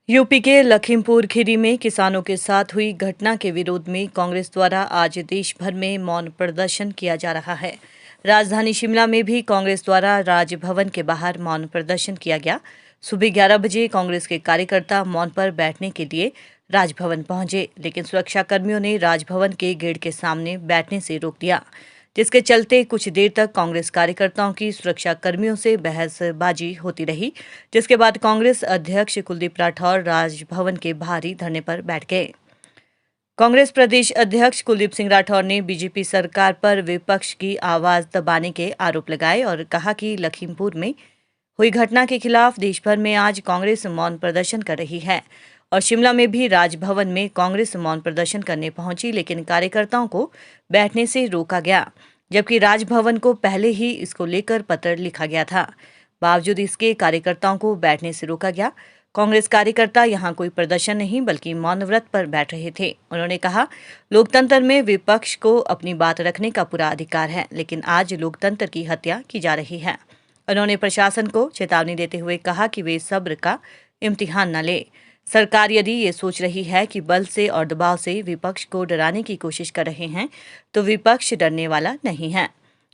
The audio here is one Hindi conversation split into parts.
यूपी के लखीमपुर खीरी में किसानों के साथ हुई घटना के विरोध में कांग्रेस द्वारा आज देश भर में मौन प्रदर्शन किया जा रहा है। राजधानी शिमला में भी कांग्रेस द्वारा राजभवन के बाहर मौन प्रदर्शन किया गया। सुबह 11 बजे कांग्रेस के कार्यकर्ता मौन पर बैठने के लिए राजभवन पहुंचे, लेकिन सुरक्षा कर्मियों ने राजभवन के गेट के सामने बैठने से रोक दिया, जिसके चलते कुछ देर तक कांग्रेस कार्यकर्ताओं की सुरक्षा कर्मियों से बहसबाजी होती रही, जिसके बाद कांग्रेस अध्यक्ष कुलदीप राठौर राजभवन के बाहरी धरने पर बैठ गए। कांग्रेस प्रदेश अध्यक्ष कुलदीप सिंह राठौर ने बीजेपी सरकार पर विपक्ष की आवाज दबाने के आरोप लगाए और कहा कि लखीमपुर में हुई घटना के खिलाफ देश भर में आज कांग्रेस मौन प्रदर्शन कर रही है और शिमला में भी राजभवन में कांग्रेस मौन प्रदर्शन करने पहुंची, लेकिन कार्यकर्ताओं को बैठने से रोका गया, जबकि राजभवन को पहले ही इसको लेकर पत्र लिखा गया था। बावजूद इसके कार्यकर्ताओं को बैठने से रोका गया। कांग्रेस कार्यकर्ता यहां कोई प्रदर्शन नहीं बल्कि मौन व्रत पर बैठ रहे थे। उन्होंने कहा, लोकतंत्र में विपक्ष को अपनी बात रखने का पूरा अधिकार है, लेकिन आज लोकतंत्र की हत्या की जा रही है। उन्होंने प्रशासन को चेतावनी देते हुए कहा कि वे सब्र का इम्तिहान न ले। सरकार यदि ये सोच रही है कि बल से और दबाव से विपक्ष को डराने की कोशिश कर रहे हैं, तो विपक्ष डरने वाला नहीं है।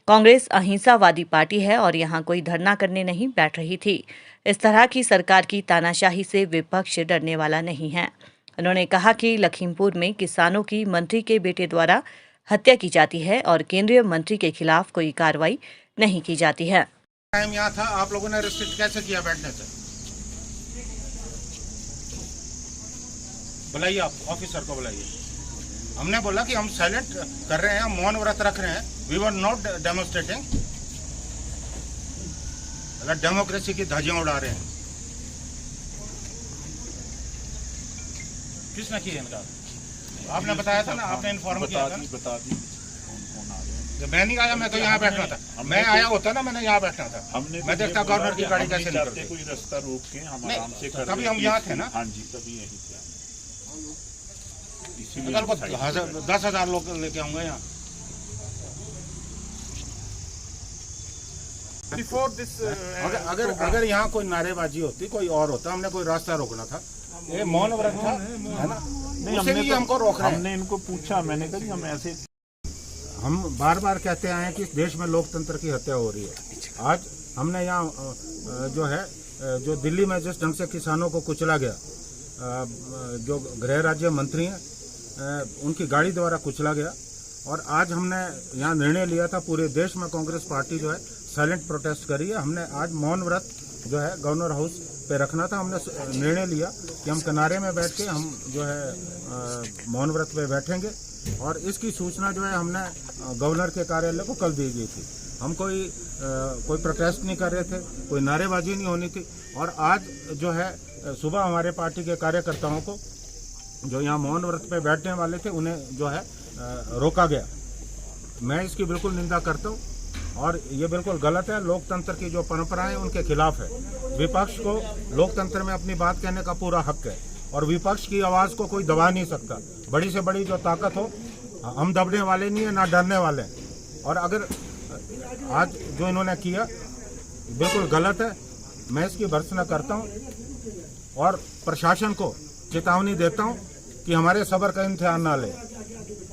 कांग्रेस अहिंसावादी पार्टी है और यहाँ कोई धरना करने नहीं बैठ रही थी। इस तरह की सरकार की तानाशाही से विपक्ष डरने वाला नहीं है। उन्होंने कहा कि लखीमपुर में किसानों की मंत्री के बेटे द्वारा हत्या की जाती है और केंद्रीय मंत्री के खिलाफ कोई कार्रवाई नहीं की जाती है। टाइम यहाँ था, आप लोगों ने रिस्ट्रिक्ट कैसे किया बैठने से? बुलाइए, आप ऑफिसर को बुलाइए। हमने बोला कि हम साइलेंट कर रहे हैं, हम मौन व्रत रख रहे हैं, वी वर नॉट डेमोन्स्ट्रेटिंग। अगर डेमोक्रेसी की धज्जियां उड़ा रहे हैं, किसने किया इनका? आपने बताया था ना, आपने इन्फॉर्म किया था। बता दी मैं नहीं आया, मैं तो यहाँ बैठना था। मैं आया होता ना, मैंने यहाँ बैठना था। हमने मैं देखता गवर्नर की गाड़ी कैसे निकलती। कोई रास्ता रोक के हम आराम से कर कभी हम यहाँ थे ना। हाँ जी, तभी यही थे। कल को 10,000 लोग लेके आऊंगा यहाँ। Before this, अगर यहाँ कोई नारेबाजी होती, कोई और होता, हमने कोई रास्ता रोकना था। ये मौन व्रत था, है ना? नहीं, हमको रोक रहे हैं। हमने इनको पूछा, मैंने कहा कि हम ऐसे, हम बार बार कहते आए हैं कि इस देश में लोकतंत्र की हत्या हो रही है। आज हमने यहाँ जो दिल्ली में जिस ढंग से किसानों को कुचला गया, जो गृह राज्य मंत्री हैं उनकी गाड़ी द्वारा कुचला गया, और आज हमने यहाँ निर्णय लिया था, पूरे देश में कांग्रेस पार्टी जो है साइलेंट प्रोटेस्ट करी है। हमने आज मौन व्रत जो है गवर्नर हाउस पे रखना था। हमने निर्णय लिया कि हम किनारे में बैठ के हम जो है मौन व्रत पे बैठेंगे, और इसकी सूचना जो है हमने गवर्नर के कार्यालय को कल दी गई थी। हम कोई प्रोटेस्ट नहीं कर रहे थे, कोई नारेबाजी नहीं होनी थी। और आज जो है सुबह हमारे पार्टी के कार्यकर्ताओं को जो यहाँ मौन व्रत पे बैठने वाले थे, उन्हें जो है रोका गया। मैं इसकी बिल्कुल निंदा करता हूँ और ये बिल्कुल गलत है। लोकतंत्र की जो परंपराएं उनके खिलाफ है। विपक्ष को लोकतंत्र में अपनी बात कहने का पूरा हक है और विपक्ष की आवाज़ को कोई दबा नहीं सकता। बड़ी से बड़ी जो ताकत हो, हम दबने वाले नहीं है, ना डरने वाले हैं। और अगर आज जो इन्होंने किया बिल्कुल गलत है, मैं इसकी भर्त्सना करता हूँ और प्रशासन को चेतावनी देता हूँ कि हमारे सब्र का इम्तिहान ना ले।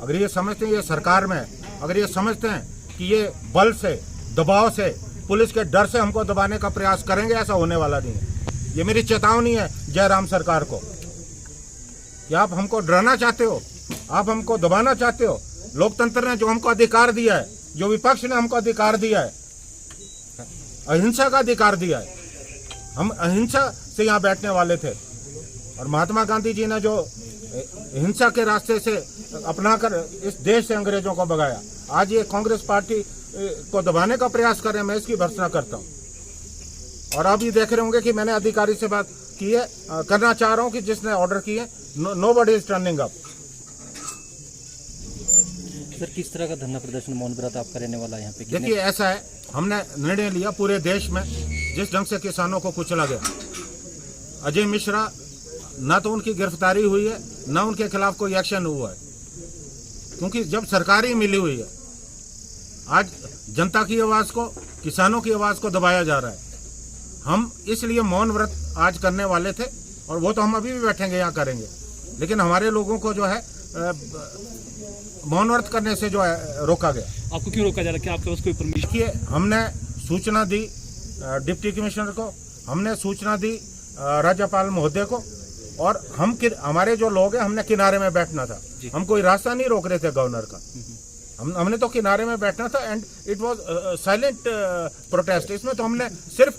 अगर ये समझते हैं ये सरकार में, अगर ये समझते हैं कि ये बल से, दबाव से, पुलिस के डर से हमको दबाने का प्रयास करेंगे, ऐसा होने वाला नहीं है। ये मेरी चेतावनी है जयराम सरकार को कि आप हमको डराना चाहते हो, आप हमको दबाना चाहते हो। लोकतंत्र ने जो हमको अधिकार दिया है, जो विपक्ष ने हमको अधिकार दिया है, अहिंसा का अधिकार दिया है, हम अहिंसा से यहाँ बैठने वाले थे। और महात्मा गांधी जी ने जो हिंसा के रास्ते से अपनाकर इस देश से अंग्रेजों को भगाया, आज ये कांग्रेस पार्टी को दबाने का प्रयास कर रहे हैं। मैं इसकी भर्त्सना करता हूँ। और आप ये देख रहे होंगे कि मैंने अधिकारी से बात की है, करना चाह रहा हूँ कि जिसने ऑर्डर किए, nobody is turning up. Sir, किस तरह का धरना प्रदर्शन मौन व्रत आप करने वाला यहाँ पे? देखिए, ऐसा है, हमने निर्णय लिया, पूरे देश में जिस ढंग से किसानों को कुचला गया, अजय मिश्रा, ना तो उनकी गिरफ्तारी हुई है, ना उनके खिलाफ कोई एक्शन हुआ है, क्योंकि जब सरकार ही मिली हुई है। आज जनता की आवाज़ को, किसानों की आवाज़ को दबाया जा रहा है। हम इसलिए मौन व्रत आज करने वाले थे और वो तो हम अभी भी बैठेंगे यहाँ करेंगे, लेकिन हमारे लोगों को जो है मौन व्रत करने से जो है रोका गया। आपको क्यों रोका जा रहा है? क्या आपके पास कोई परमिशन? देखिए, हमने सूचना दी डिप्टी कमिश्नर को, हमने सूचना दी राज्यपाल महोदय को, और हमारे जो लोग हैं हमने किनारे में बैठना था। हम कोई रास्ता नहीं रोक रहे थे गवर्नर का, हमने तो किनारे में बैठना था। And it was silent protest. इसमें तो हमने सिर्फ